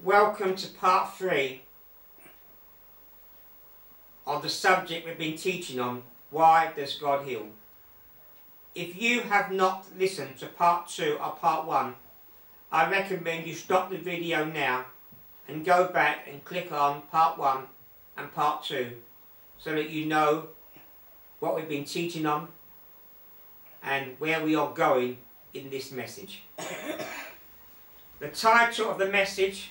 Welcome to part 3 of the subject we've been teaching on, why does God heal? If you have not listened to part 2 or part 1, I recommend you stop the video now and go back and click on part 1 and part 2 so that you know what we've been teaching on and where we are going in this message. The title of the message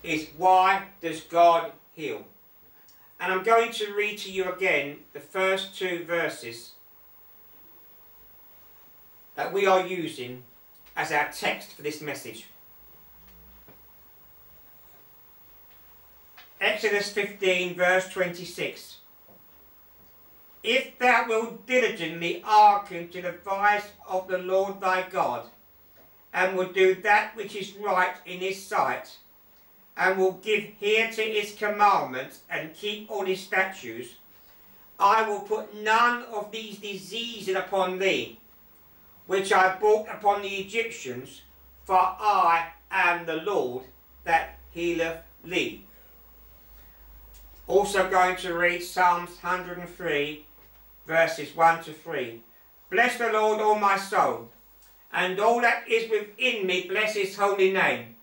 is Why Does God Heal? And I'm going to read to you again the first 2 verses that we are using as our text for this message. Exodus 15 verse 26. If thou wilt diligently hearken to the voice of the Lord thy God, and will do that which is right in his sight, and will give heed to his commandments, and keep all his statutes, I will put none of these diseases upon thee, which I brought upon the Egyptians, for I am the Lord that healeth thee. Also going to read Psalms 103 verses 1 to 3. Bless the Lord, O my soul, and all that is within me, bless his holy name.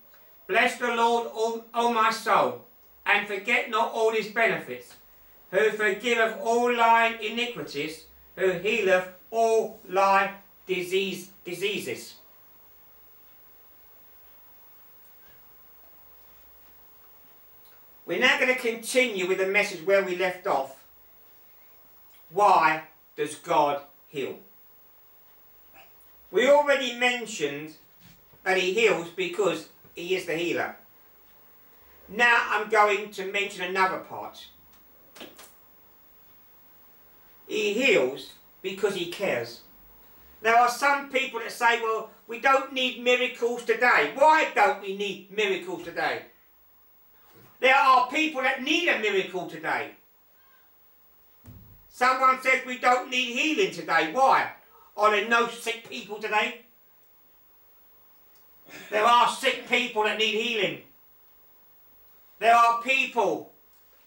Bless the Lord, O my soul, and forget not all his benefits, who forgiveth all thine iniquities, who healeth all thy diseases. We're now going to continue with the message where we left off. Why does God heal? We already mentioned that he heals because he is the healer. Now I'm going to mention another part. He heals because he cares. There are some people that say, well, we don't need miracles today. Why don't we need miracles today? There are people that need a miracle today. Someone says we don't need healing today. Why? Are there no sick people today? There are sick people that need healing. There are people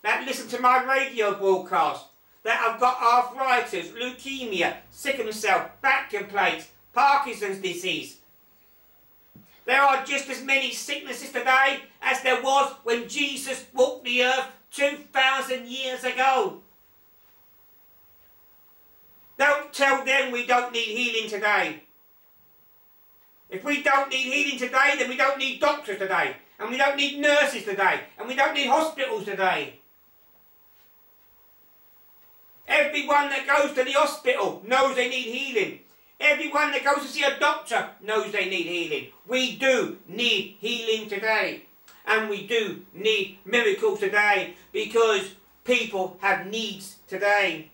that listen to my radio broadcast that have got arthritis, leukemia, sickle cell, back complaints, Parkinson's disease. There are just as many sicknesses today as there was when Jesus walked the earth 2,000 years ago. Don't tell them we don't need healing today. If we don't need healing today, then we don't need doctors today. And we don't need nurses today. And we don't need hospitals today. Everyone that goes to the hospital knows they need healing. Everyone that goes to see a doctor knows they need healing. We do need healing today. And we do need miracles today because people have needs today.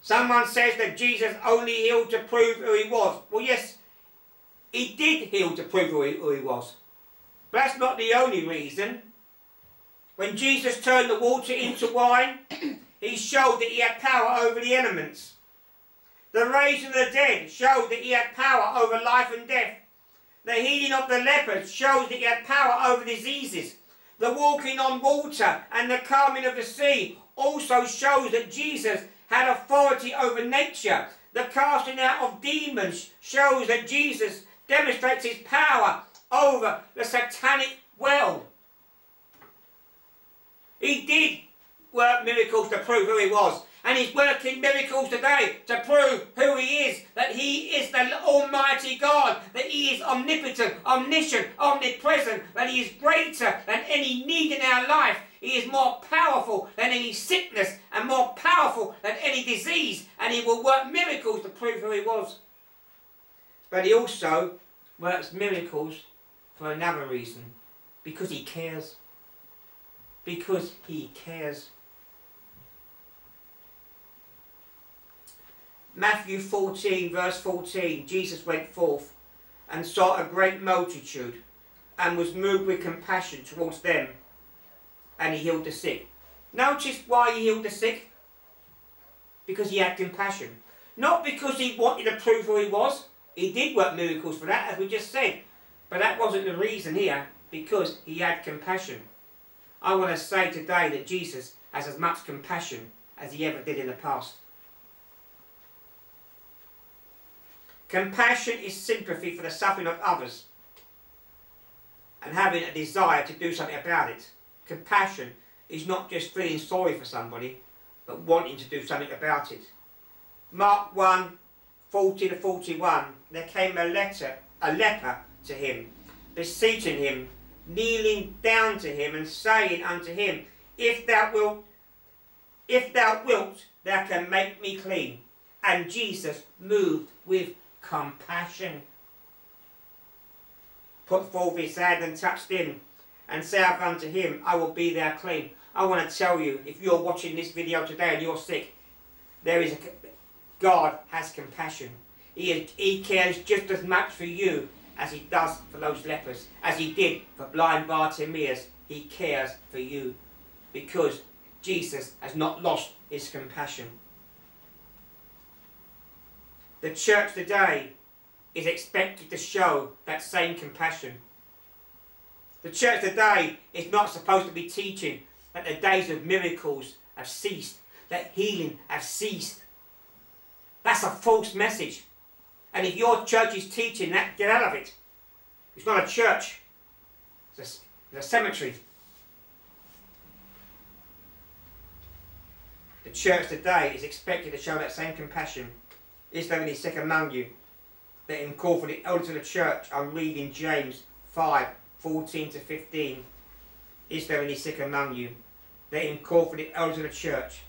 Someone says that Jesus only healed to prove who he was. Well, yes, he did heal to prove who he was. But that's not the only reason. When Jesus turned the water into wine, he showed that he had power over the elements. The raising of the dead showed that he had power over life and death. The healing of the lepers shows that he had power over diseases. The walking on water and the calming of the sea also shows that Jesus had authority over nature. The casting out of demons shows that Jesus demonstrates his power over the satanic world. He did work miracles to prove who he was. And he's working miracles today to prove who he is. That he is the Almighty God. That he is omnipotent, omniscient, omnipresent. That he is greater than any need in our life. He is more powerful than any sickness and more powerful than any disease. And he will work miracles to prove who he was. But he also works miracles for another reason. Because he cares. Because he cares. Matthew 14 verse 14, Jesus went forth and saw a great multitude and was moved with compassion towards them, and he healed the sick. Notice why he healed the sick? Because he had compassion. Not because he wanted to prove who he was. He did work miracles for that, as we just said. But that wasn't the reason here, because he had compassion. I want to say today that Jesus has as much compassion as he ever did in the past. Compassion is sympathy for the suffering of others and having a desire to do something about it. Compassion is not just feeling sorry for somebody, but wanting to do something about it. Mark 1:40-41, there came a leper to him, beseeching him, kneeling down to him, and saying unto him, If thou wilt, thou can make me clean. And Jesus, moved with compassion, put forth his hand and touched him, and saith unto him, I will be thou clean. I want to tell you, if you're watching this video today and you're sick, God has compassion. He cares just as much for you as he does for those lepers, as he did for blind Bartimaeus. He cares for you, because Jesus has not lost his compassion. The church today is expected to show that same compassion. The church today is not supposed to be teaching that the days of miracles have ceased, that healing has ceased. That's a false message. And if your church is teaching that, get out of it. It's not a church. It's a cemetery. The church today is expected to show that same compassion. Is there any sick among you? Let him call for the elders of the church. I'm reading James 5:14-15. Is there any sick among you? Let him call for the elders of the church.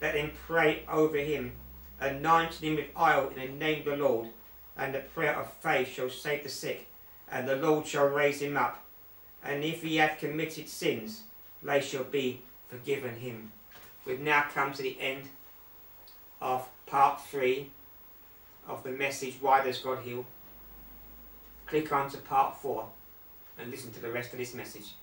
Let them pray over him, anointing him with oil in the name of the Lord. And the prayer of faith shall save the sick, and the Lord shall raise him up. And if he hath committed sins, they shall be forgiven him. We've now come to the end of part 3 of the message, Why Does God Heal? Click on to part 4 and listen to the rest of this message.